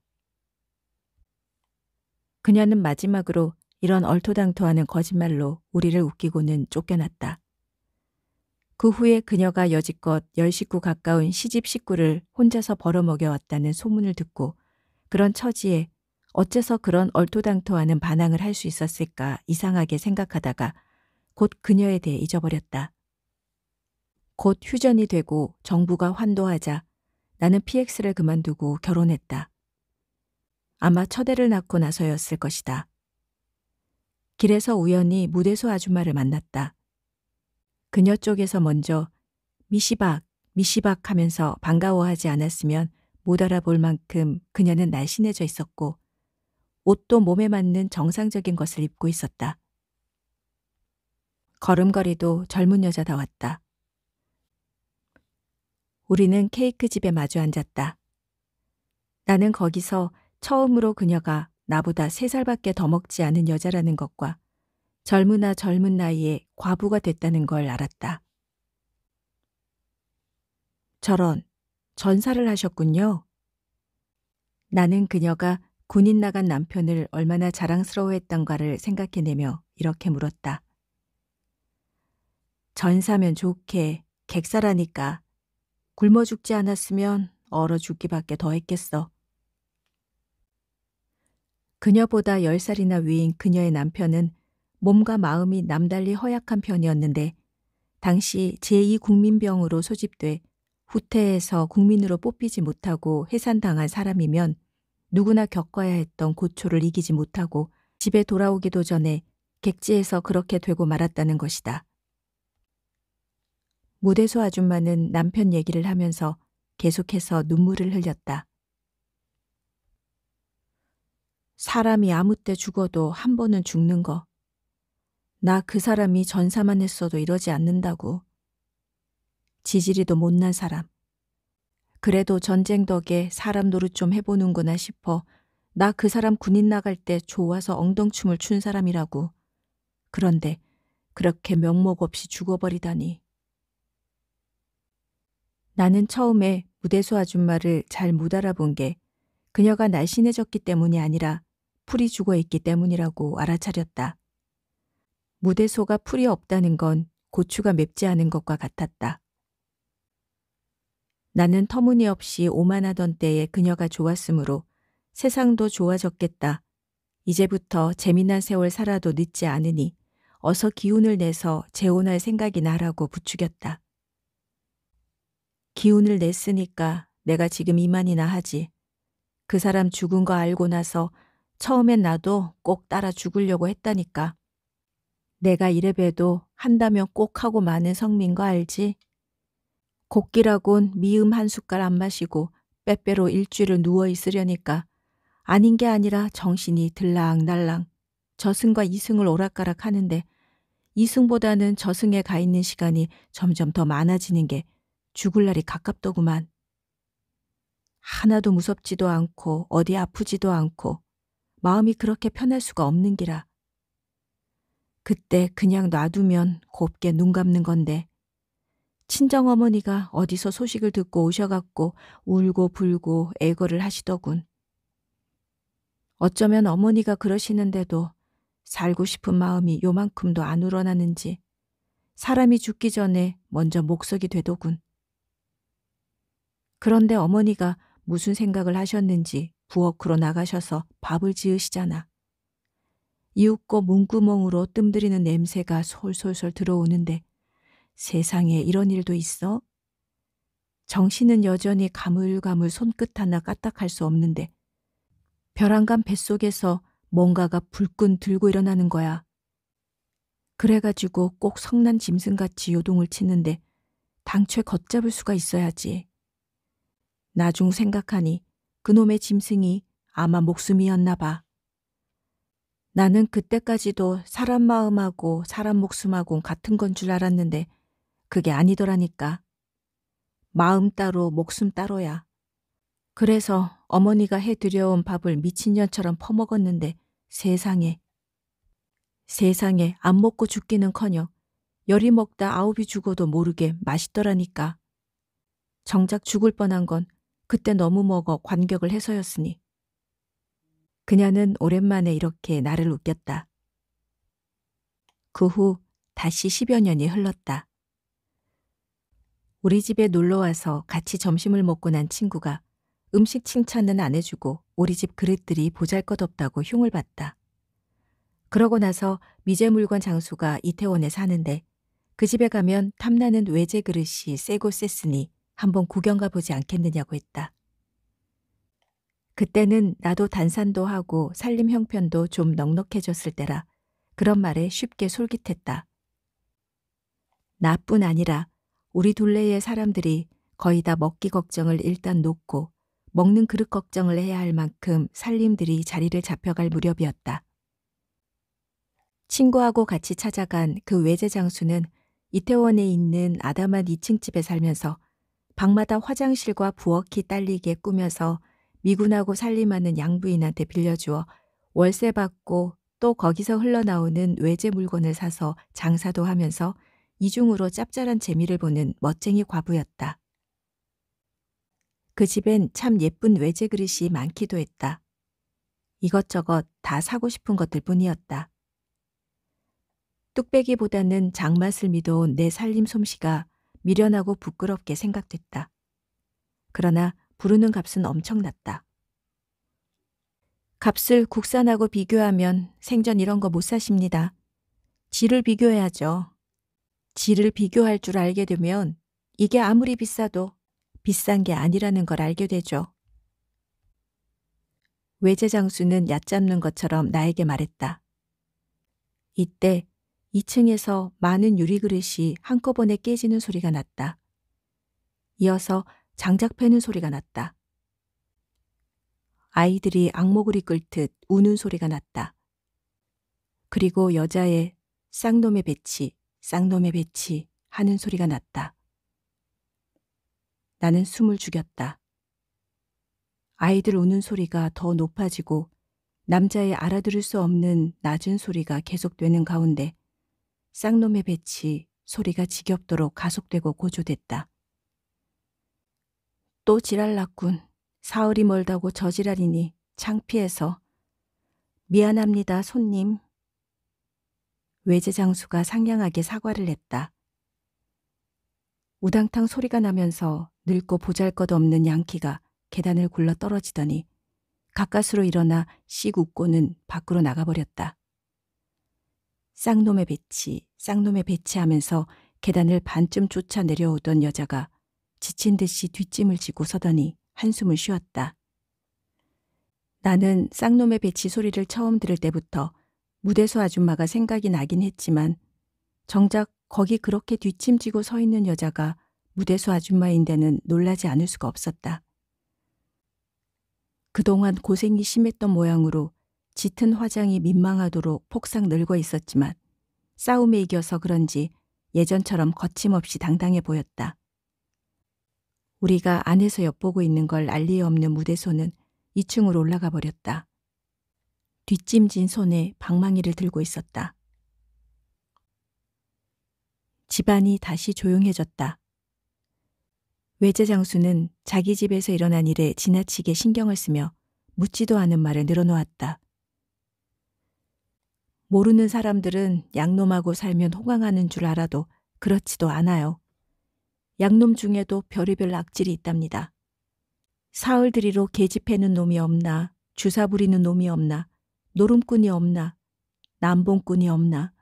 Speaker 1: 그녀는 마지막으로 이런 얼토당토하는 거짓말로 우리를 웃기고는 쫓겨났다. 그 후에 그녀가 여지껏 10식구 가까운 시집 식구를 혼자서 벌어먹여왔다는 소문을 듣고 그런 처지에 어째서 그런 얼토당토하는 반항을 할 수 있었을까 이상하게 생각하다가 곧 그녀에 대해 잊어버렸다. 곧 휴전이 되고 정부가 환도하자 나는 PX를 그만두고 결혼했다. 아마 첫애를 낳고 나서였을 것이다. 길에서 우연히 무대소 아줌마를 만났다. 그녀 쪽에서 먼저 미시박, 미시박 하면서 반가워하지 않았으면 못 알아볼 만큼 그녀는 날씬해져 있었고 옷도 몸에 맞는 정상적인 것을 입고 있었다. 걸음걸이도 젊은 여자다웠다. 우리는 케이크 집에 마주 앉았다. 나는 거기서 처음으로 그녀가 나보다 3살밖에 더 먹지 않은 여자라는 것과 젊으나 젊은 나이에 과부가 됐다는 걸 알았다. 저런, 전사를 하셨군요. 나는 그녀가 군인 나간 남편을 얼마나 자랑스러워했던가를 생각해내며 이렇게 물었다. 전사면 좋게, 객사라니까. 굶어 죽지 않았으면 얼어 죽기밖에 더 했겠어. 그녀보다 10살이나 위인 그녀의 남편은 몸과 마음이 남달리 허약한 편이었는데 당시 제2국민병으로 소집돼 후퇴해서 국민으로 뽑히지 못하고 해산당한 사람이면 누구나 겪어야 했던 고초를 이기지 못하고 집에 돌아오기도 전에 객지에서 그렇게 되고 말았다는 것이다. 무대소 아줌마는 남편 얘기를 하면서 계속해서 눈물을 흘렸다. 사람이 아무 때 죽어도 한 번은 죽는 거. 나 그 사람이 전사만 했어도 이러지 않는다고. 지지리도 못난 사람. 그래도 전쟁 덕에 사람 노릇 좀 해보는구나 싶어 나 그 사람 군인 나갈 때 좋아서 엉덩춤을 춘 사람이라고. 그런데 그렇게 명목 없이 죽어버리다니. 나는 처음에 무대소 아줌마를 잘 못 알아본 게 그녀가 날씬해졌기 때문이 아니라 풀이 죽어있기 때문이라고 알아차렸다. 무대소가 풀이 없다는 건 고추가 맵지 않은 것과 같았다. 나는 터무니없이 오만하던 때에 그녀가 좋았으므로 세상도 좋아졌겠다. 이제부터 재미난 세월 살아도 늦지 않으니 어서 기운을 내서 재혼할 생각이 나라고 부추겼다. 기운을 냈으니까 내가 지금 이만이나 하지. 그 사람 죽은 거 알고 나서 처음엔 나도 꼭 따라 죽으려고 했다니까. 내가 이래봬도 한다면 꼭 하고 마는 성민 거 알지? 곡기라곤 미음 한 숟갈 안 마시고 빼빼로 일주일을 누워 있으려니까 아닌 게 아니라 정신이 들랑날랑 저승과 이승을 오락가락 하는데 이승보다는 저승에 가 있는 시간이 점점 더 많아지는 게 죽을 날이 가깝더구만. 하나도 무섭지도 않고 어디 아프지도 않고 마음이 그렇게 편할 수가 없는 기라. 그때 그냥 놔두면 곱게 눈 감는 건데 친정어머니가 어디서 소식을 듣고 오셔갖고 울고 불고 애걸을 하시더군. 어쩌면 어머니가 그러시는데도 살고 싶은 마음이 요만큼도 안 우러나는지 사람이 죽기 전에 먼저 목석이 되더군. 그런데 어머니가 무슨 생각을 하셨는지 부엌으로 나가셔서 밥을 지으시잖아. 이윽고 문구멍으로 뜸들이는 냄새가 솔솔솔 들어오는데 세상에 이런 일도 있어? 정신은 여전히 가물가물 손끝 하나 까딱할 수 없는데 벼랑간 뱃속에서 뭔가가 불끈 들고 일어나는 거야. 그래가지고 꼭 성난 짐승같이 요동을 치는데 당최 걷잡을 수가 있어야지. 나중 생각하니 그놈의 짐승이 아마 목숨이었나 봐. 나는 그때까지도 사람 마음하고 사람 목숨하고 같은 건 줄 알았는데 그게 아니더라니까. 마음 따로 목숨 따로야. 그래서 어머니가 해드려온 밥을 미친년처럼 퍼먹었는데 세상에 안 먹고 죽기는커녕 열이 먹다 아홉이 죽어도 모르게 맛있더라니까. 정작 죽을 뻔한 건 그때 너무 먹어 관격을 해서였으니. 그녀는 오랜만에 이렇게 나를 웃겼다. 그 후 다시 10여 년이 흘렀다. 우리 집에 놀러와서 같이 점심을 먹고 난 친구가 음식 칭찬은 안 해주고 우리 집 그릇들이 보잘것없다고 흉을 봤다. 그러고 나서 미제 물건 장수가 이태원에 사는데 그 집에 가면 탐나는 외제 그릇이 세고 셌으니 한번 구경 가보지 않겠느냐고 했다. 그때는 나도 단산도 하고 살림 형편도 좀 넉넉해졌을 때라 그런 말에 쉽게 솔깃했다. 나뿐 아니라 우리 둘레의 사람들이 거의 다 먹기 걱정을 일단 놓고 먹는 그릇 걱정을 해야 할 만큼 살림들이 자리를 잡혀갈 무렵이었다. 친구하고 같이 찾아간 그 외제 장수는 이태원에 있는 아담한 2층 집에 살면서 방마다 화장실과 부엌이 딸리게 꾸며서 미군하고 살림하는 양부인한테 빌려주어 월세 받고 또 거기서 흘러나오는 외제 물건을 사서 장사도 하면서 이중으로 짭짤한 재미를 보는 멋쟁이 과부였다. 그 집엔 참 예쁜 외제 그릇이 많기도 했다. 이것저것 다 사고 싶은 것들 뿐이었다. 뚝배기보다는 장맛을 믿어온 내 살림 솜씨가 미련하고 부끄럽게 생각됐다. 그러나 부르는 값은 엄청났다. 값을 국산하고 비교하면 생전 이런 거 못 사십니다. 질을 비교해야죠. 질을 비교할 줄 알게 되면 이게 아무리 비싸도 비싼 게 아니라는 걸 알게 되죠. 외제 장수는 얕잡는 것처럼 나에게 말했다. 이때 2층에서 많은 유리 그릇이 한꺼번에 깨지는 소리가 났다. 이어서 장작 패는 소리가 났다. 아이들이 악모구리 끓듯 우는 소리가 났다. 그리고 여자의 쌍놈의 배치, 쌍놈의 배치 하는 소리가 났다. 나는 숨을 죽였다. 아이들 우는 소리가 더 높아지고 남자의 알아들을 수 없는 낮은 소리가 계속되는 가운데 쌍놈의 배치 소리가 지겹도록 가속되고 고조됐다. 또 지랄났군. 사흘이 멀다고 저 지랄이니 창피해서. 미안합니다, 손님. 외제 장수가 상냥하게 사과를 했다. 우당탕 소리가 나면서 늙고 보잘것없는 양키가 계단을 굴러 떨어지더니 가까스로 일어나 씩 웃고는 밖으로 나가버렸다. 쌍놈의 배치 하면서 계단을 반쯤 쫓아 내려오던 여자가 지친 듯이 뒷짐을 지고 서더니 한숨을 쉬었다. 나는 쌍놈의 배치 소리를 처음 들을 때부터 무대소 아줌마가 생각이 나긴 했지만 정작 거기 그렇게 뒷짐지고 서 있는 여자가 무대소 아줌마인 데는 놀라지 않을 수가 없었다. 그동안 고생이 심했던 모양으로 짙은 화장이 민망하도록 폭삭 늙어 있었지만 싸움에 이겨서 그런지 예전처럼 거침없이 당당해 보였다. 우리가 안에서 엿보고 있는 걸 알 리 없는 무대소는 2층으로 올라가 버렸다. 뒷짐진 손에 방망이를 들고 있었다. 집안이 다시 조용해졌다. 외제 장수는 자기 집에서 일어난 일에 지나치게 신경을 쓰며 묻지도 않은 말을 늘어놓았다. 모르는 사람들은 양놈하고 살면 호강하는 줄 알아도 그렇지도 않아요. 양놈 중에도 별의별 악질이 있답니다. 사흘들이로 계집해는 놈이 없나, 주사 부리는 놈이 없나, 노름꾼이 없나, 남봉꾼이 없나.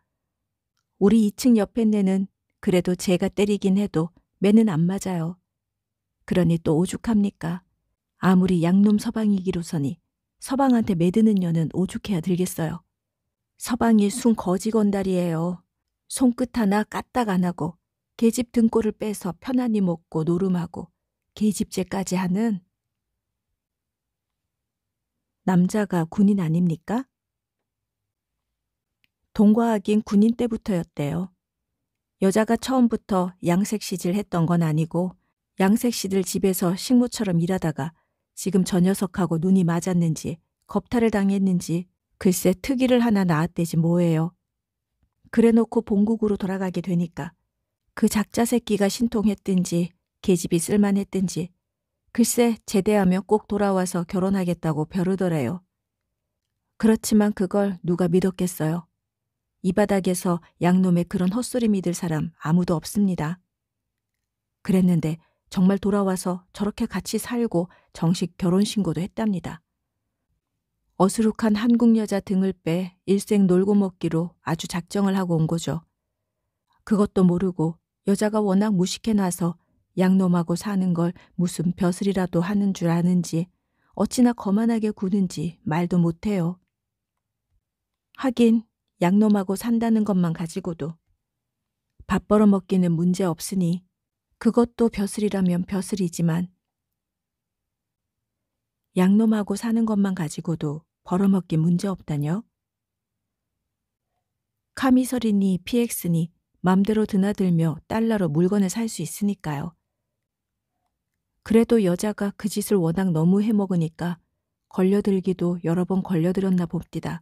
Speaker 1: 우리 2층 옆에 내는 그래도 제가 때리긴 해도 매는 안 맞아요. 그러니 또 오죽합니까? 아무리 양놈 서방이기로서니 서방한테 매드는 년은 오죽해야 들겠어요. 서방이 순 거지 건달이에요. 손끝 하나 까딱 안 하고 계집 등골을 빼서 편안히 먹고 노름하고 계집제까지 하는. 남자가 군인 아닙니까? 동거하긴 군인 때부터였대요. 여자가 처음부터 양색시질 했던 건 아니고 양색시들 집에서 식모처럼 일하다가 지금 저 녀석하고 눈이 맞았는지 겁탈을 당했는지 글쎄 특이를 하나 낳았대지 뭐예요. 그래놓고 본국으로 돌아가게 되니까 그 작자 새끼가 신통했든지 계집이 쓸만했든지 글쎄 제대하면 꼭 돌아와서 결혼하겠다고 벼르더래요. 그렇지만 그걸 누가 믿었겠어요. 이 바닥에서 양놈의 그런 헛소리 믿을 사람 아무도 없습니다. 그랬는데 정말 돌아와서 저렇게 같이 살고 정식 결혼신고도 했답니다. 어수룩한 한국 여자 등을 빼 일생 놀고 먹기로 아주 작정을 하고 온 거죠. 그것도 모르고 여자가 워낙 무식해놔서 양놈하고 사는 걸 무슨 벼슬이라도 하는 줄 아는지 어찌나 거만하게 구는지 말도 못해요. 하긴 양놈하고 산다는 것만 가지고도 밥 벌어먹기는 문제 없으니 그것도 벼슬이라면 벼슬이지만 양놈하고 사는 것만 가지고도 벌어먹기 문제 없다뇨? 카미설이니 PX니 맘대로 드나들며 달러로 물건을 살 수 있으니까요. 그래도 여자가 그 짓을 워낙 너무 해먹으니까 걸려들기도 여러 번 걸려들었나 봅디다.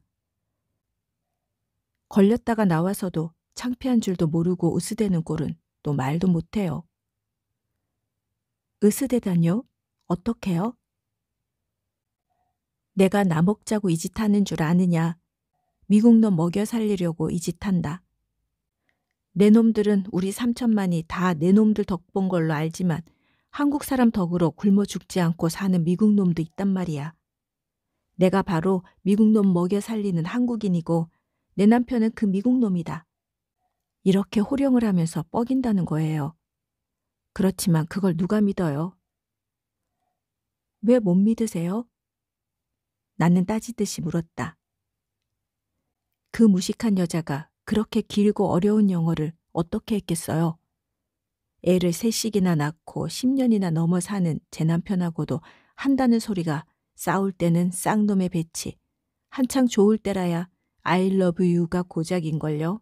Speaker 1: 걸렸다가 나와서도 창피한 줄도 모르고 으스대는 꼴은 또 말도 못해요. 으스대다뇨? 어떻게요? 내가 나 먹자고 이 짓 하는 줄 아느냐. 미국 놈 먹여 살리려고 이 짓 한다. 내 놈들은 우리 3천만이 다 내 놈들 덕 본 걸로 알지만 한국 사람 덕으로 굶어 죽지 않고 사는 미국 놈도 있단 말이야. 내가 바로 미국 놈 먹여 살리는 한국인이고 내 남편은 그 미국 놈이다. 이렇게 호령을 하면서 뻐긴다는 거예요. 그렇지만 그걸 누가 믿어요? 왜 못 믿으세요? 나는 따지듯이 물었다. 그 무식한 여자가 그렇게 길고 어려운 영어를 어떻게 했겠어요? 애를 3씩이나 낳고 10년이나 넘어 사는 제 남편하고도 한다는 소리가 싸울 때는 쌍놈의 배치, 한창 좋을 때라야 I love you가 고작인걸요.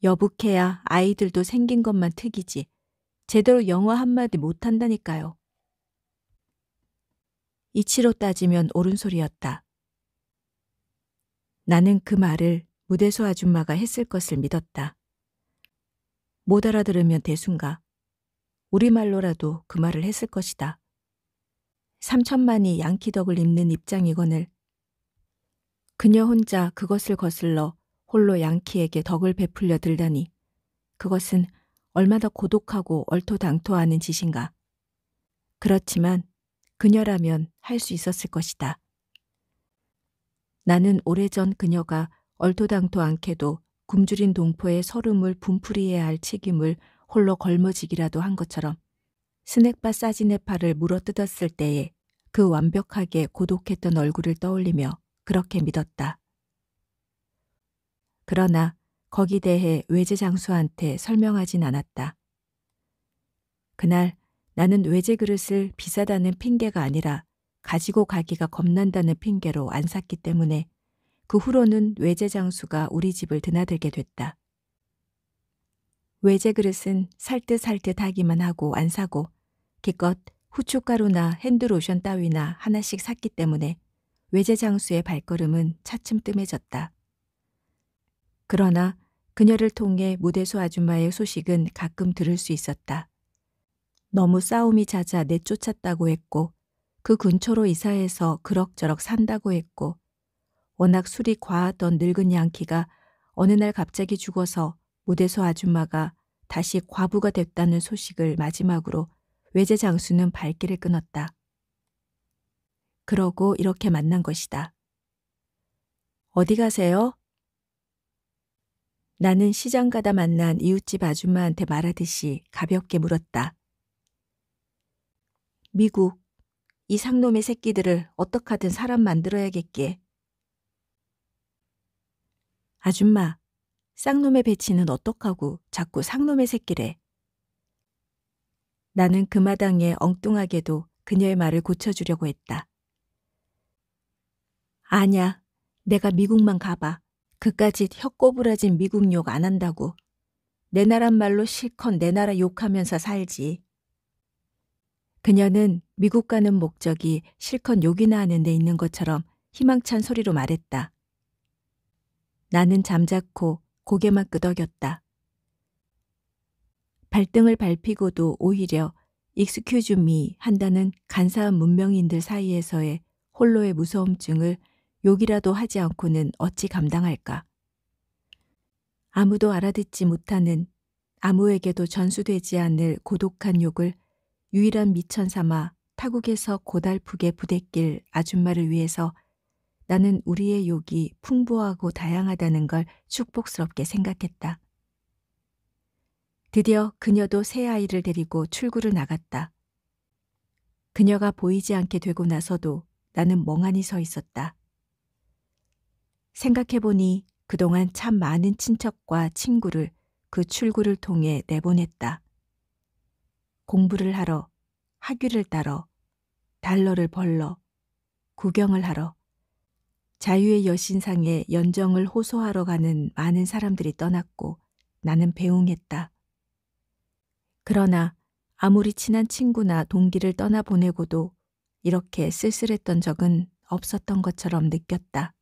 Speaker 1: 여북해야 아이들도 생긴 것만 특이지 제대로 영어 한마디 못한다니까요. 이치로 따지면 옳은 소리였다. 나는 그 말을 무대소 아줌마가 했을 것을 믿었다. 못 알아들으면 대순가. 우리말로라도 그 말을 했을 것이다. 3천만이 양키 덕을 입는 입장이거늘 그녀 혼자 그것을 거슬러 홀로 양키에게 덕을 베풀려 들다니 그것은 얼마나 고독하고 얼토당토하는 짓인가. 그렇지만 그녀라면 할 수 있었을 것이다. 나는 오래전 그녀가 얼토당토 않게도 굶주린 동포의 서름을 분풀이해야 할 책임을 홀로 걸머지기라도 한 것처럼 스낵바 싸지네 팔을 물어뜯었을 때에 그 완벽하게 고독했던 얼굴을 떠올리며 그렇게 믿었다. 그러나 거기 대해 외제 장수한테 설명하진 않았다. 그날 나는 외제 그릇을 비싸다는 핑계가 아니라 가지고 가기가 겁난다는 핑계로 안 샀기 때문에 그 후로는 외제 장수가 우리 집을 드나들게 됐다. 외제 그릇은 살 듯 하기만 하고 안 사고 기껏 후춧가루나 핸드로션 따위나 하나씩 샀기 때문에 외제 장수의 발걸음은 차츰 뜸해졌다. 그러나 그녀를 통해 무대소 아줌마의 소식은 가끔 들을 수 있었다. 너무 싸움이 잦아 내쫓았다고 했고 그 근처로 이사해서 그럭저럭 산다고 했고 워낙 술이 과하던 늙은 양키가 어느 날 갑자기 죽어서 무대소 아줌마가 다시 과부가 됐다는 소식을 마지막으로 외제 장수는 발길을 끊었다. 그러고 이렇게 만난 것이다. 어디 가세요? 나는 시장 가다 만난 이웃집 아줌마한테 말하듯이 가볍게 물었다. 미국, 이 상놈의 새끼들을 어떡하든 사람 만들어야겠기에. 아줌마, 쌍놈의 배치는 어떡하고 자꾸 상놈의 새끼래. 나는 그 마당에 엉뚱하게도 그녀의 말을 고쳐주려고 했다. 아냐, 내가 미국만 가봐. 그까짓 혀꼬부라진 미국 욕 안 한다고. 내 나란 말로 실컷 내 나라 욕하면서 살지. 그녀는 미국 가는 목적이 실컷 욕이나 하는 데 있는 것처럼 희망찬 소리로 말했다. 나는 잠자코 고개만 끄덕였다. 발등을 밟히고도 오히려 익스큐즈 미 한다는 간사한 문명인들 사이에서의 홀로의 무서움증을 욕이라도 하지 않고는 어찌 감당할까. 아무도 알아듣지 못하는 아무에게도 전수되지 않을 고독한 욕을 유일한 미천 삼아 타국에서 고달프게 부대낄 아줌마를 위해서 나는 우리의 욕이 풍부하고 다양하다는 걸 축복스럽게 생각했다. 드디어 그녀도 새 아이를 데리고 출구를 나갔다. 그녀가 보이지 않게 되고 나서도 나는 멍하니 서 있었다. 생각해보니 그동안 참 많은 친척과 친구를 그 출구를 통해 내보냈다. 공부를 하러, 학위를 따러, 달러를 벌러, 구경을 하러, 자유의 여신상에 연정을 호소하러 가는 많은 사람들이 떠났고 나는 배웅했다. 그러나 아무리 친한 친구나 동기를 떠나보내고도 이렇게 쓸쓸했던 적은 없었던 것처럼 느꼈다.